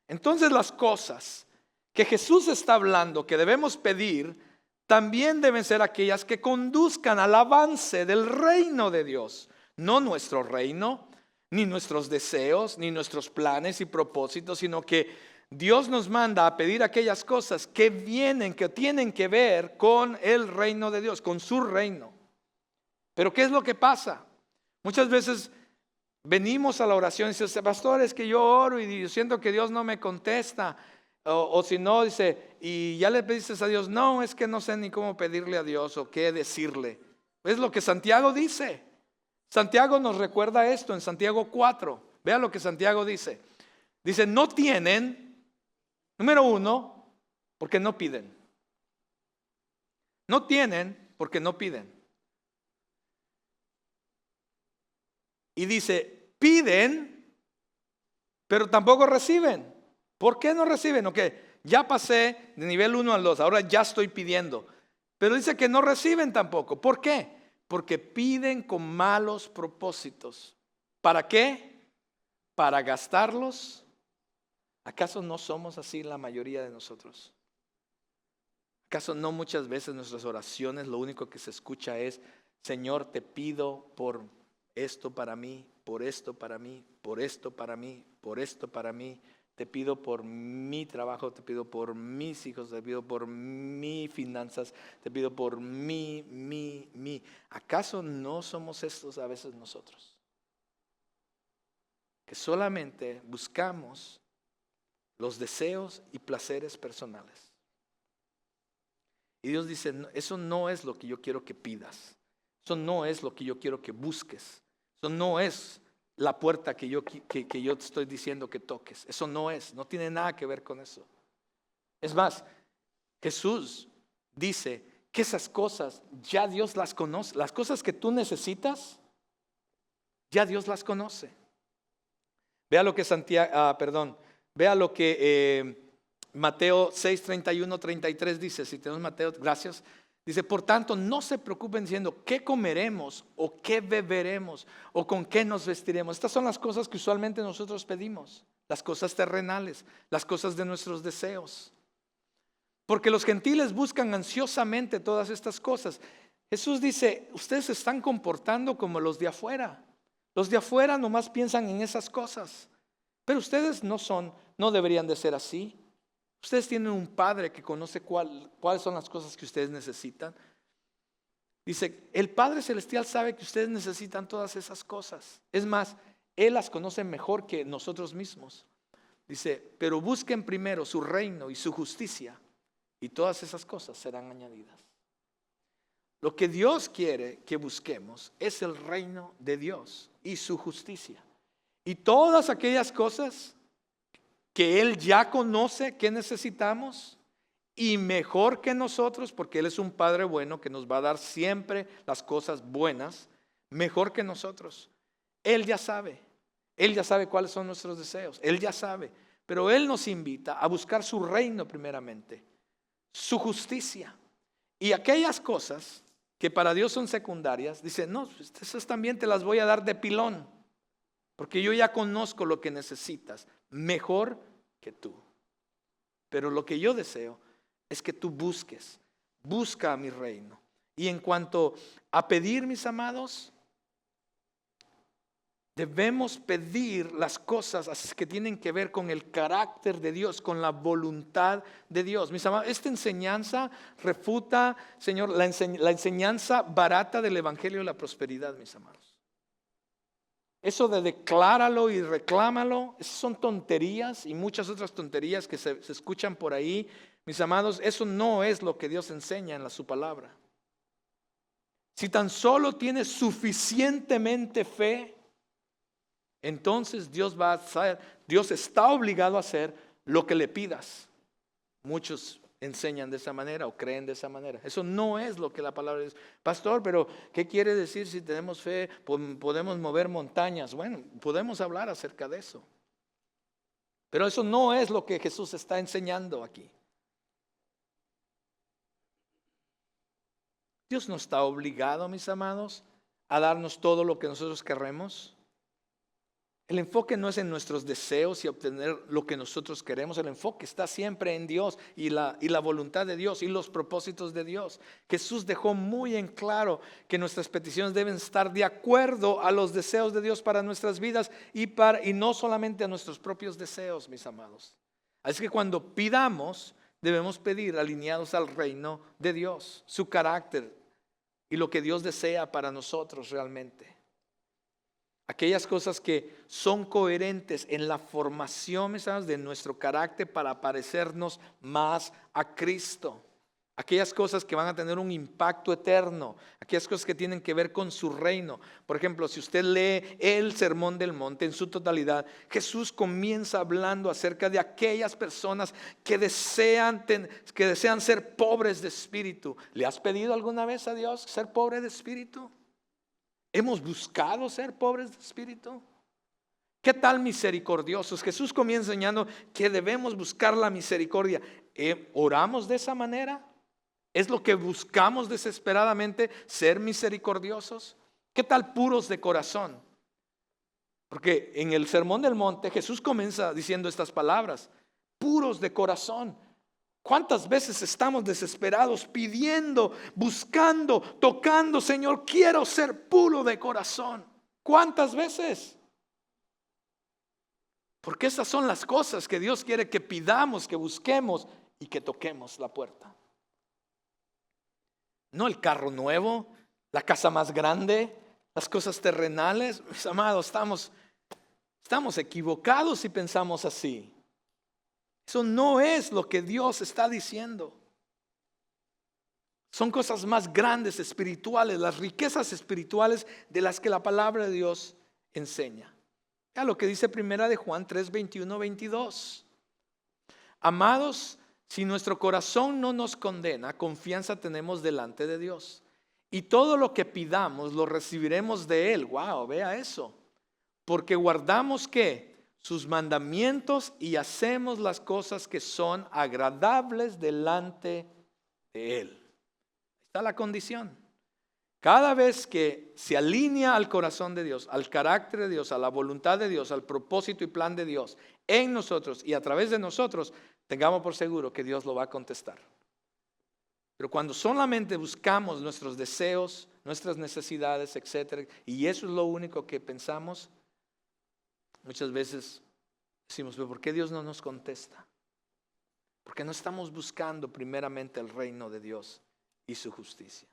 Entonces las cosas que Jesús está hablando, que debemos pedir, también deben ser aquellas que conduzcan al avance del reino de Dios. No nuestro reino, ni nuestros deseos, ni nuestros planes y propósitos, sino que Dios nos manda a pedir aquellas cosas que tienen que ver con el reino de Dios, con su reino. Pero ¿qué es lo que pasa? Muchas veces venimos a la oración y dice, pastor, es que yo oro y yo siento que Dios no me contesta. O si no, dice, y ya le pediste a Dios, no, es que no sé ni cómo pedirle a Dios o qué decirle. Es lo que Santiago dice. Santiago nos recuerda esto en Santiago 4. Vea lo que Santiago dice. Dice, no tienen, número 1, porque no piden. No tienen porque no piden. Y dice, piden, pero tampoco reciben. ¿Por qué no reciben? Ok, ya pasé de nivel 1 al 2, ahora ya estoy pidiendo. Pero dice que no reciben tampoco. ¿Por qué? Porque piden con malos propósitos. ¿Para qué? Para gastarlos. ¿Acaso no somos así la mayoría de nosotros? ¿Acaso no muchas veces nuestras oraciones lo único que se escucha es, Señor, te pido por esto para mí, por esto para mí, por esto para mí, por esto para mí? Te pido por mi trabajo, te pido por mis hijos, te pido por mis finanzas, te pido por mi. ¿Acaso no somos estos a veces nosotros? Que solamente buscamos los deseos y placeres personales. Y Dios dice, eso no es lo que yo quiero que pidas. Eso no es lo que yo quiero que busques. Eso no es la puerta que yo te estoy diciendo que toques. Eso no tiene nada que ver con eso. Es más, Jesús dice que esas cosas ya Dios las conoce. Las cosas que tú necesitas, ya Dios las conoce. Vea lo que vea lo que Mateo 6, 31, 33 dice. Si tenemos Mateo, gracias. Dice, por tanto, no se preocupen diciendo qué comeremos o qué beberemos o con qué nos vestiremos. Estas son las cosas que usualmente nosotros pedimos, las cosas terrenales, las cosas de nuestros deseos. Porque los gentiles buscan ansiosamente todas estas cosas. Jesús dice, ustedes se están comportando como los de afuera. Los de afuera nomás piensan en esas cosas. Pero ustedes no deberían de ser así. Ustedes tienen un Padre que conoce cuáles son las cosas que ustedes necesitan. Dice, el Padre Celestial sabe que ustedes necesitan todas esas cosas. Es más, Él las conoce mejor que nosotros mismos. Dice, pero busquen primero su reino y su justicia y todas esas cosas serán añadidas. Lo que Dios quiere que busquemos es el reino de Dios y su justicia. Y todas aquellas cosas que Él ya conoce que necesitamos y mejor que nosotros, porque Él es un Padre bueno que nos va a dar siempre las cosas buenas, mejor que nosotros. Él ya sabe cuáles son nuestros deseos, Él ya sabe, pero Él nos invita a buscar su reino primeramente, su justicia y aquellas cosas que para Dios son secundarias, dice, no, esas también te las voy a dar de pilón, porque yo ya conozco lo que necesitas, mejor que tú. Pero lo que yo deseo es que tú busca a mi reino. Y en cuanto a pedir, mis amados, debemos pedir las cosas que tienen que ver con el carácter de Dios, con la voluntad de Dios. Mis amados, esta enseñanza refuta, Señor, la enseñanza barata del Evangelio de la prosperidad, mis amados. Eso de decláralo y reclámalo, esas son tonterías y muchas otras tonterías que se escuchan por ahí. Mis amados, eso no es lo que Dios enseña en su palabra. Si tan solo tienes suficientemente fe, entonces Dios Dios está obligado a hacer lo que le pidas. Muchos enseñan de esa manera o creen de esa manera. Eso no es lo que la palabra dice. Pastor, pero ¿qué quiere decir si tenemos fe? Podemos mover montañas. Bueno, podemos hablar acerca de eso. Pero eso no es lo que Jesús está enseñando aquí. Dios no está obligado, mis amados, a darnos todo lo que nosotros queremos. El enfoque no es en nuestros deseos y obtener lo que nosotros queremos. El enfoque está siempre en Dios y la voluntad de Dios y los propósitos de Dios. Jesús dejó muy en claro que nuestras peticiones deben estar de acuerdo a los deseos de Dios para nuestras vidas y no solamente a nuestros propios deseos, mis amados. Así que cuando pidamos, debemos pedir alineados al reino de Dios, su carácter y lo que Dios desea para nosotros realmente. Aquellas cosas que son coherentes en la formación, ¿sabes?, de nuestro carácter para parecernos más a Cristo. Aquellas cosas que van a tener un impacto eterno. Aquellas cosas que tienen que ver con su reino. Por ejemplo, si usted lee el Sermón del Monte en su totalidad, Jesús comienza hablando acerca de aquellas personas que desean ser pobres de espíritu. ¿Le has pedido alguna vez a Dios ser pobre de espíritu? ¿Hemos buscado ser pobres de espíritu? ¿Qué tal misericordiosos? Jesús comienza enseñando que debemos buscar la misericordia. ¿Oramos de esa manera? ¿Es lo que buscamos desesperadamente, ser misericordiosos? ¿Qué tal puros de corazón? Porque en el Sermón del Monte Jesús comienza diciendo estas palabras: puros de corazón. ¿Cuántas veces estamos desesperados pidiendo, buscando, tocando? Señor, quiero ser puro de corazón. ¿Cuántas veces? Porque esas son las cosas que Dios quiere que pidamos, que busquemos y que toquemos la puerta. No el carro nuevo, la casa más grande, las cosas terrenales. Mis amados, estamos equivocados si pensamos así. Eso no es lo que Dios está diciendo. Son cosas más grandes, espirituales, las riquezas espirituales de las que la palabra de Dios enseña. Vea lo que dice Primera de Juan 3, 21, 22. Amados, si nuestro corazón no nos condena, confianza tenemos delante de Dios. Y todo lo que pidamos lo recibiremos de Él. Wow, vea eso. Porque guardamos ¿qué? Sus mandamientos y hacemos las cosas que son agradables delante de Él. Está la condición. Cada vez que se alinea al corazón de Dios, al carácter de Dios, a la voluntad de Dios, al propósito y plan de Dios en nosotros y a través de nosotros, tengamos por seguro que Dios lo va a contestar. Pero cuando solamente buscamos nuestros deseos, nuestras necesidades, etcétera, y eso es lo único que pensamos, muchas veces decimos: ¿pero por qué Dios no nos contesta? Porque no estamos buscando primeramente el reino de Dios y su justicia.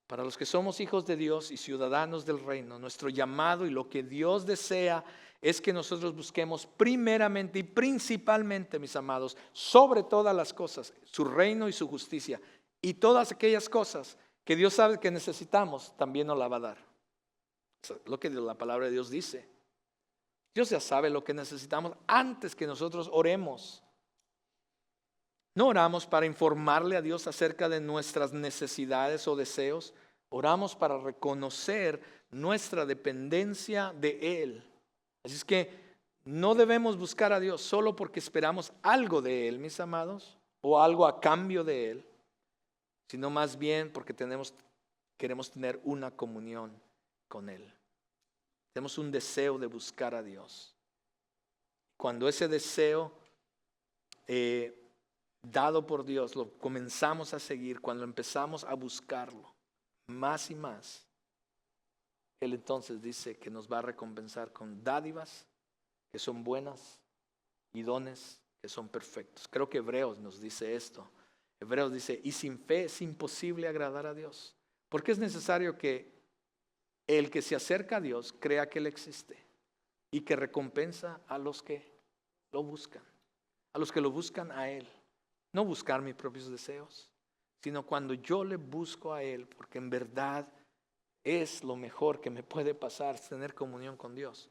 Para los que somos hijos de Dios y ciudadanos del reino, nuestro llamado y lo que Dios desea es que nosotros busquemos primeramente y principalmente, mis amados, sobre todas las cosas, su reino y su justicia. Y todas aquellas cosas que Dios sabe que necesitamos, también nos la va a dar. Lo que la palabra de Dios dice. Dios ya sabe lo que necesitamos antes que nosotros oremos. No oramos para informarle a Dios acerca de nuestras necesidades o deseos. Oramos para reconocer nuestra dependencia de Él. Así es que no debemos buscar a Dios solo porque esperamos algo de Él, mis amados, o algo a cambio de Él, sino más bien porque queremos tener una comunión con Él. Tenemos un deseo de buscar a Dios. Cuando ese deseo dado por Dios lo comenzamos a seguir, cuando empezamos a buscarlo más y más, Él entonces dice que nos va a recompensar con dádivas que son buenas y dones que son perfectos. Creo que Hebreos nos dice esto. Hebreos dice: y sin fe es imposible agradar a Dios. Porque es necesario que El que se acerca a Dios crea que Él existe y que recompensa a los que lo buscan, a los que lo buscan a Él. No buscar mis propios deseos, sino cuando yo le busco a Él, porque en verdad es lo mejor que me puede pasar, tener comunión con Dios.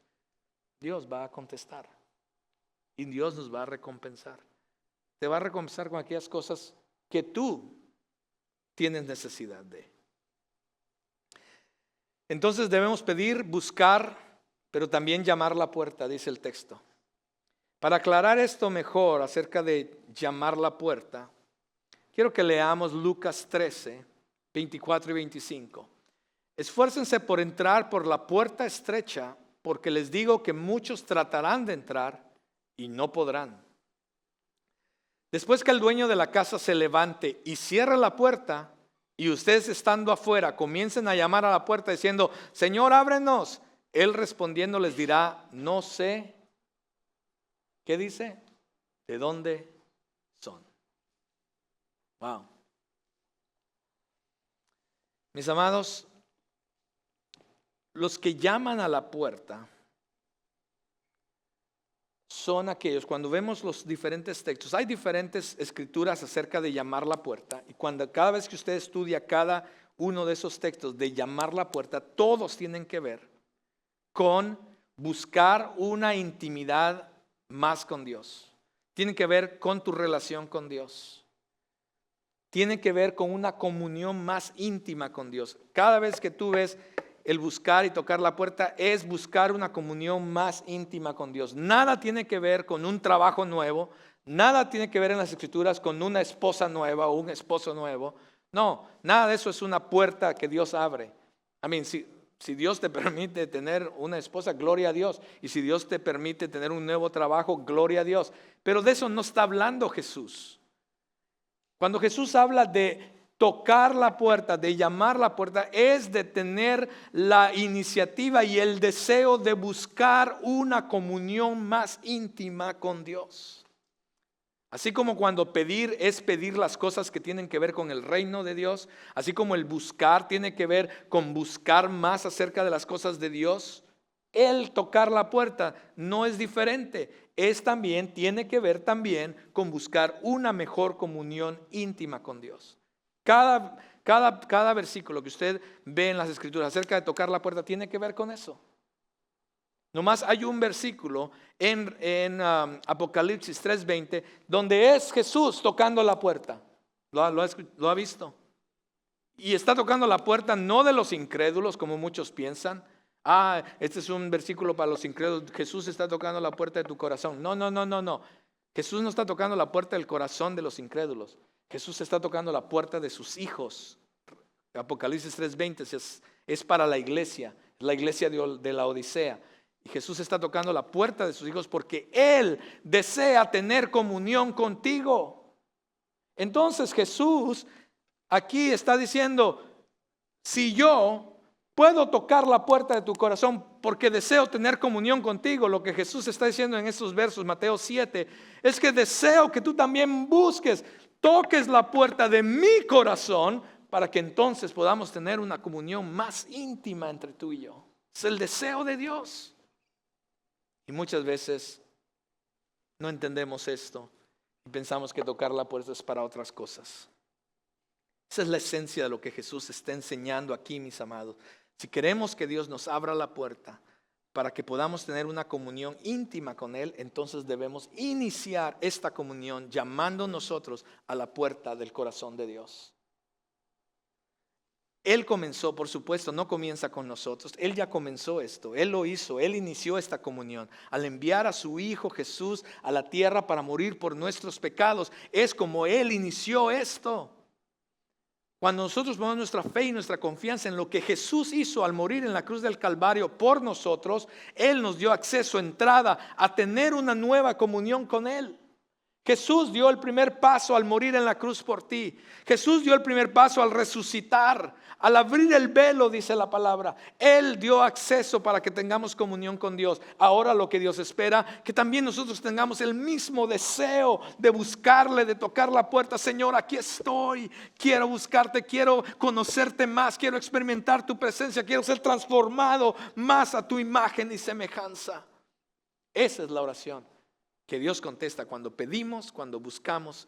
Dios va a contestar y Dios nos va a recompensar. Te va a recompensar con aquellas cosas que tú tienes necesidad de. Entonces debemos pedir, buscar, pero también llamar la puerta, dice el texto. Para aclarar esto mejor acerca de llamar la puerta, quiero que leamos Lucas 13, 24 y 25. Esfuércense por entrar por la puerta estrecha, porque les digo que muchos tratarán de entrar y no podrán. Después que el dueño de la casa se levante y cierre la puerta, y ustedes estando afuera comiencen a llamar a la puerta diciendo, Señor, ábrenos, Él respondiendo les dirá, no sé, ¿qué dice? ¿De dónde son? Wow. Mis amados, los que llaman a la puerta son aquellos, cuando vemos los diferentes textos, hay diferentes escrituras acerca de llamar la puerta, y cada vez que usted estudia cada uno de esos textos de llamar la puerta, todos tienen que ver con buscar una intimidad más con Dios. Tienen que ver con tu relación con Dios. Tienen que ver con una comunión más íntima con Dios. Cada vez que tú ves el buscar y tocar la puerta es buscar una comunión más íntima con Dios. Nada tiene que ver con un trabajo nuevo, nada tiene que ver en las escrituras con una esposa nueva o un esposo nuevo. No, nada de eso es una puerta que Dios abre. Si Dios te permite tener una esposa, gloria a Dios. Y si Dios te permite tener un nuevo trabajo, gloria a Dios. Pero de eso no está hablando Jesús. Cuando Jesús habla de tocar la puerta, de llamar la puerta, es de tener la iniciativa y el deseo de buscar una comunión más íntima con Dios. Así como cuando pedir es pedir las cosas que tienen que ver con el reino de Dios, así como el buscar tiene que ver con buscar más acerca de las cosas de Dios, el tocar la puerta no es diferente. Tiene que ver también con buscar una mejor comunión íntima con Dios. Cada versículo que usted ve en las escrituras acerca de tocar la puerta tiene que ver con eso. Nomás hay un versículo en Apocalipsis 3:20 donde es Jesús tocando la puerta. ¿Lo ha visto? Y está tocando la puerta no de los incrédulos como muchos piensan. Este es un versículo para los incrédulos. Jesús está tocando la puerta de tu corazón. No. Jesús no está tocando la puerta del corazón de los incrédulos. Jesús está tocando la puerta de sus hijos. Apocalipsis 3:20 es para la iglesia de la Odisea. Y Jesús está tocando la puerta de sus hijos porque Él desea tener comunión contigo. Entonces Jesús aquí está diciendo, si yo puedo tocar la puerta de tu corazón porque deseo tener comunión contigo, lo que Jesús está diciendo en estos versos, Mateo 7, es que deseo que tú también busques, toques la puerta de mi corazón para que entonces podamos tener una comunión más íntima entre tú y yo. Es el deseo de Dios. Y muchas veces no entendemos esto y pensamos que tocar la puerta es para otras cosas. Esa es la esencia de lo que Jesús está enseñando aquí, mis amados. Si queremos que Dios nos abra la puerta para que podamos tener una comunión íntima con Él, entonces debemos iniciar esta comunión llamando nosotros a la puerta del corazón de Dios. Él comenzó, por supuesto, no comienza con nosotros. Él ya comenzó esto, Él lo hizo, Él inició esta comunión. Al enviar a su Hijo Jesús a la tierra para morir por nuestros pecados, es como Él inició esto. Cuando nosotros ponemos nuestra fe y nuestra confianza en lo que Jesús hizo al morir en la cruz del Calvario por nosotros, Él nos dio acceso, entrada a tener una nueva comunión con Él. Jesús dio el primer paso al morir en la cruz por ti. Jesús dio el primer paso al resucitar, al abrir el velo, dice la palabra. Él dio acceso para que tengamos comunión con Dios. Ahora lo que Dios espera, que también nosotros tengamos el mismo deseo de buscarle, de tocar la puerta. Señor, aquí estoy, quiero buscarte, quiero conocerte más, quiero experimentar tu presencia, quiero ser transformado más a tu imagen y semejanza. Esa es la oración que Dios contesta cuando pedimos, cuando buscamos,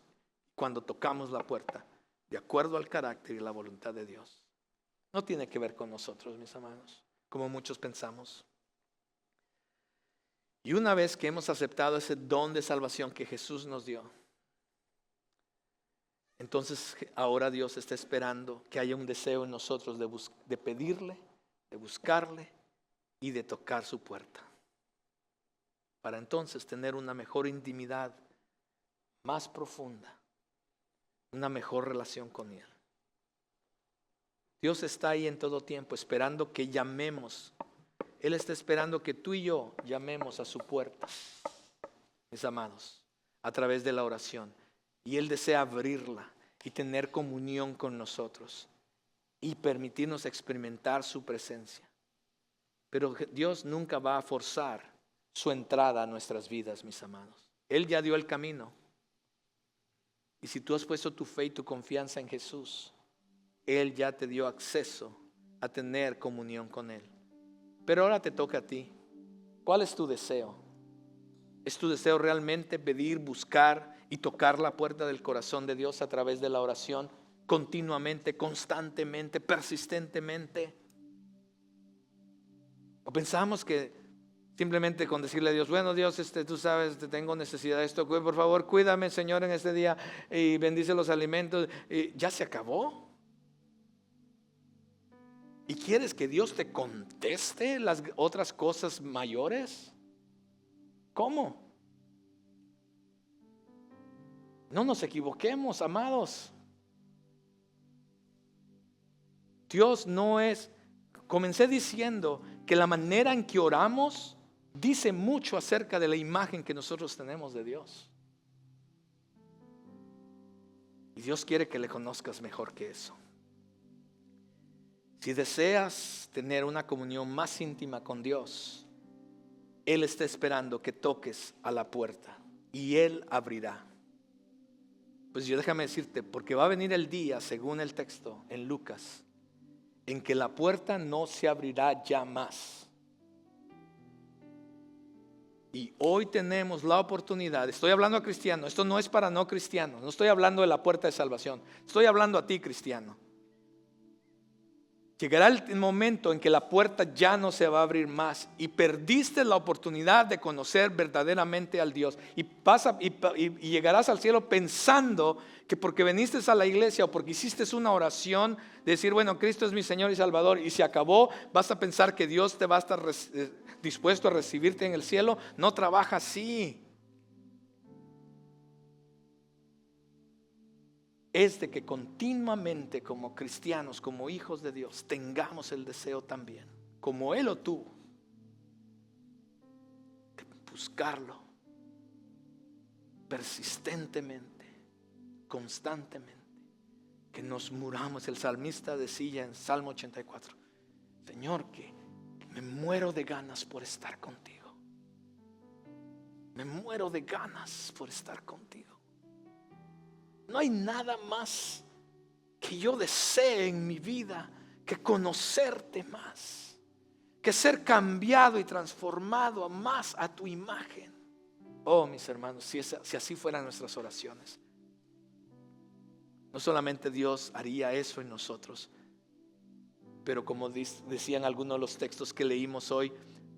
cuando tocamos la puerta, de acuerdo al carácter y la voluntad de Dios. No tiene que ver con nosotros, mis amados, como muchos pensamos. Y una vez que hemos aceptado ese don de salvación que Jesús nos dio, entonces ahora Dios está esperando que haya un deseo en nosotros de pedirle, de buscarle y de tocar su puerta, para entonces tener una mejor intimidad, más profunda, una mejor relación con Él. Dios está ahí en todo tiempo esperando que llamemos. Él está esperando que tú y yo llamemos a su puerta, mis amados, a través de la oración. Y Él desea abrirla y tener comunión con nosotros y permitirnos experimentar su presencia. Pero Dios nunca va a forzar su entrada a nuestras vidas, mis amados. Él ya dio el camino. Y si tú has puesto tu fe y tu confianza en Jesús, Él ya te dio acceso a tener comunión con Él. Pero ahora te toca a ti. ¿Cuál es tu deseo? ¿Es tu deseo realmente pedir, buscar y tocar la puerta del corazón de Dios a través de la oración continuamente, constantemente, persistentemente? ¿O pensamos que simplemente con decirle a Dios, bueno Dios, tú sabes, tengo necesidad de esto, por favor cuídame Señor en este día y bendice los alimentos, y ya se acabó? ¿Y quieres que Dios te conteste las otras cosas mayores? ¿Cómo? No nos equivoquemos, amados. Dios no es, comencé diciendo que la manera en que oramos dice mucho acerca de la imagen que nosotros tenemos de Dios. Y Dios quiere que le conozcas mejor que eso. Si deseas tener una comunión más íntima con Dios, Él está esperando que toques a la puerta y Él abrirá. Pues déjame decirte, porque va a venir el día, según el texto en Lucas, en que la puerta no se abrirá ya más. Y hoy tenemos la oportunidad, estoy hablando a cristianos, esto no es para no cristianos, no estoy hablando de la puerta de salvación, estoy hablando a ti, cristiano. Llegará el momento en que la puerta ya no se va a abrir más y perdiste la oportunidad de conocer verdaderamente al Dios. Y llegarás al cielo pensando que porque viniste a la iglesia o porque hiciste una oración, de decir, bueno, Cristo es mi Señor y Salvador, y se acabó, vas a pensar que Dios te va a estar dispuesto a recibirte en el cielo. No trabaja así. Es de que continuamente como cristianos, como hijos de Dios, tengamos el deseo también, como Él lo tuvo, de buscarlo persistentemente, constantemente, que nos muramos. El salmista decía en Salmo 84, Señor, que me muero de ganas por estar contigo, me muero de ganas por estar contigo. No hay nada más que yo desee en mi vida que conocerte más, que ser cambiado y transformado más a tu imagen. Oh, mis hermanos, si así fueran nuestras oraciones, no solamente Dios haría eso en nosotros, pero como decían algunos de los textos que leímos hoy,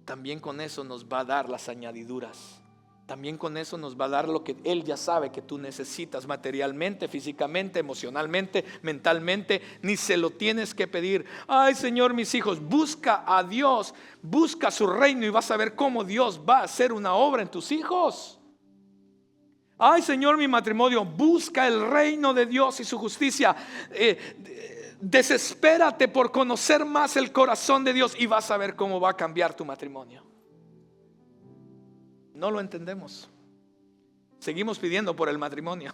también con eso nos va a dar las añadiduras. También con eso nos va a dar lo que Él ya sabe que tú necesitas materialmente, físicamente, emocionalmente, mentalmente. Ni se lo tienes que pedir. Ay, Señor, mis hijos, busca a Dios, busca su reino y vas a ver cómo Dios va a hacer una obra en tus hijos. Ay, Señor, mi matrimonio, busca el reino de Dios y su justicia. Desespérate por conocer más el corazón de Dios y vas a ver cómo va a cambiar tu matrimonio. No lo entendemos. Seguimos pidiendo por el matrimonio.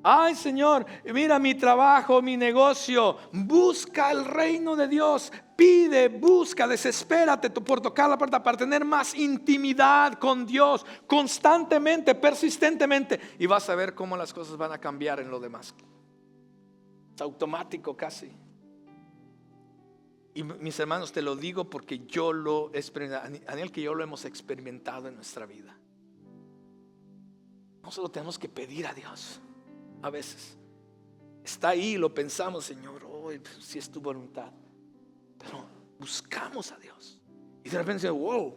Ay, Señor, mira mi trabajo, mi negocio. Busca el reino de Dios. Pide, busca, desespérate por tocar la puerta para tener más intimidad con Dios, constantemente, persistentemente. Y vas a ver cómo las cosas van a cambiar en lo demás. Es automático casi. Y mis hermanos, te lo digo porque yo lo he experimentado, Daniel, que yo lo hemos experimentado en nuestra vida. Nosotros tenemos que pedir a Dios. A veces está ahí, lo pensamos, Señor, si es tu voluntad, pero buscamos a Dios y de repente wow,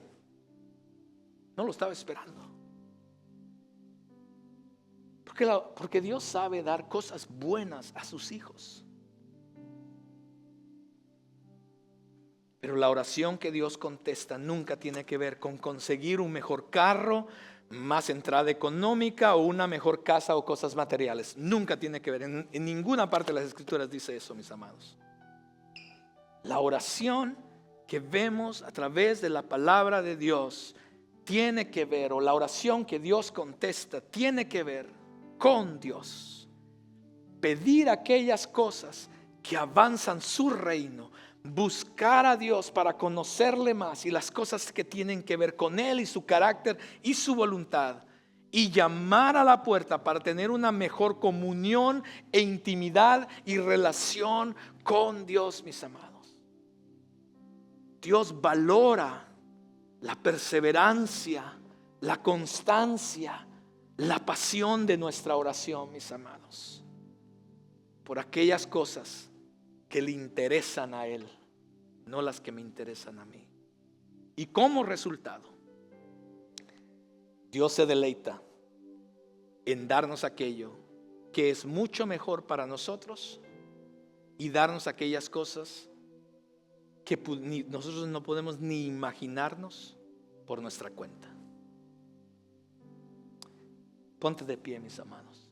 no lo estaba esperando. Porque Dios sabe dar cosas buenas a sus hijos. Pero la oración que Dios contesta nunca tiene que ver con conseguir un mejor carro, más entrada económica o una mejor casa o cosas materiales. Nunca tiene que ver. En ninguna parte de las Escrituras dice eso, mis amados. La oración que vemos a través de la palabra de Dios tiene que ver, o la oración que Dios contesta tiene que ver con Dios. Pedir aquellas cosas que avanzan su reino. Buscar a Dios para conocerle más y las cosas que tienen que ver con Él y su carácter y su voluntad, y llamar a la puerta para tener una mejor comunión e intimidad y relación con Dios, mis amados. Dios valora la perseverancia, la constancia, la pasión de nuestra oración, mis amados, por aquellas cosas que le interesan a Él, no las que me interesan a mí. Y como resultado, Dios se deleita en darnos aquello que es mucho mejor para nosotros y darnos aquellas cosas que nosotros no podemos ni imaginarnos por nuestra cuenta. Ponte de pie, mis amados.